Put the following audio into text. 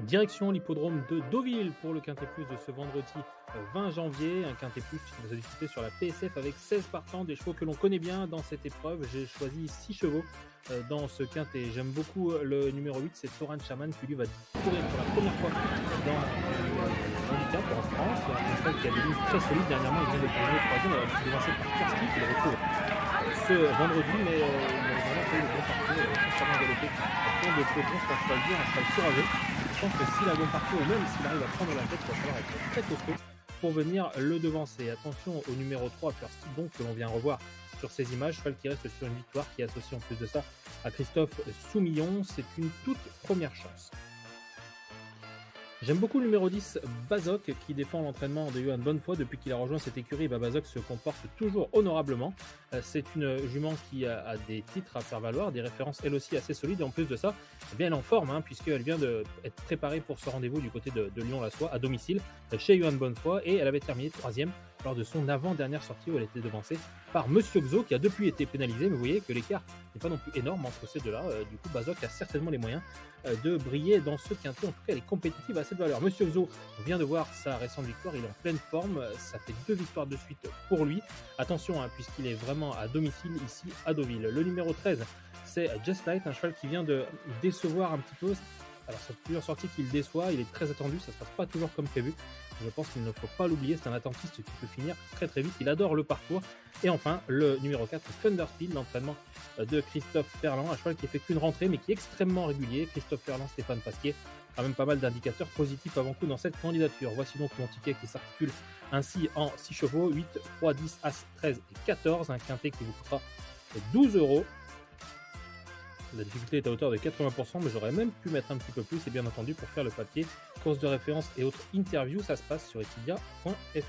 Direction l'hippodrome de Deauville pour le Quintet Plus de ce vendredi 20 janvier. Un Quintet Plus qui va se disputer sur la PSF avec 16 partants, des chevaux que l'on connaît bien dans cette épreuve. J'ai choisi 6 chevaux dans ce Quintet. J'aime beaucoup le numéro 8, c'est Toran Shaman qui lui va courir pour la première fois dans handicap en France. Un cheval qui a des lignes très solides. Dernièrement, il vient de terminer 3e, alors qu'il est devancé par Karski qui le retrouve ce vendredi, mais il a vraiment fait le bon parcours, constamment galopé à fond de peloton. C'est un cheval dur, un cheval courageux. Je pense que s'il a un bon parcours, ou même s'il arrive à prendre la tête, il va falloir être très costaud pour venir le devancer. Attention au numéro 3, First donc, que l'on vient revoir sur ces images. Cheval qui reste sur une victoire, qui est associé en plus de ça à Christophe Soumillon. C'est une toute première chance. J'aime beaucoup le numéro 10, Bazoc, qui défend l'entraînement de Johan Bonnefoy. Depuis qu'il a rejoint cette écurie, Bazoc se comporte toujours honorablement. C'est une jument qui a des titres à faire valoir, des références elle aussi assez solides. Et en plus de ça, eh bien, elle est en forme, puisqu'elle vient d'être préparée pour ce rendez-vous du côté de Lyon-la-Soie, à domicile, chez Johan Bonnefoy. Et elle avait terminé 3e lors de son avant-dernière sortie où elle était devancée par Monsieur Xo, qui a depuis été pénalisé. Mais vous voyez que l'écart n'est pas non plus énorme entre ces deux-là. Du coup, Bazoc a certainement les moyens de briller dans ce quintet. En tout cas, elle est compétitive à cette valeur. Monsieur Xo, on vient de voir sa récente victoire. Il est en pleine forme. Ça fait 2 victoires de suite pour lui. Attention, puisqu'il est vraiment à domicile ici à Deauville. Le numéro 13, c'est Just Light, un cheval qui vient de décevoir un petit peu. Alors, c'est plusieurs sorties qu'il déçoit. Il est très attendu. Ça se passe pas toujours comme prévu. Je pense qu'il ne faut pas l'oublier. C'est un attentiste qui peut finir très très vite. Il adore le parcours. Et enfin, le numéro 4, Thunderspeed, l'entraînement de Christophe Ferland. Un cheval qui effectue une rentrée, mais qui est extrêmement régulier. Christophe Ferland, Stéphane Pasquier, quand même pas mal d'indicateurs positifs avant coup dans cette candidature. Voici donc mon ticket qui s'articule ainsi en 6 chevaux, 8, 3, 10, As, 13 et 14. Un quintet qui vous coûtera 12 €. La difficulté est à hauteur de 80%, mais j'aurais même pu mettre un petit peu plus, et bien entendu, pour faire le papier, course de référence et autres interviews, ça se passe sur equidia.fr.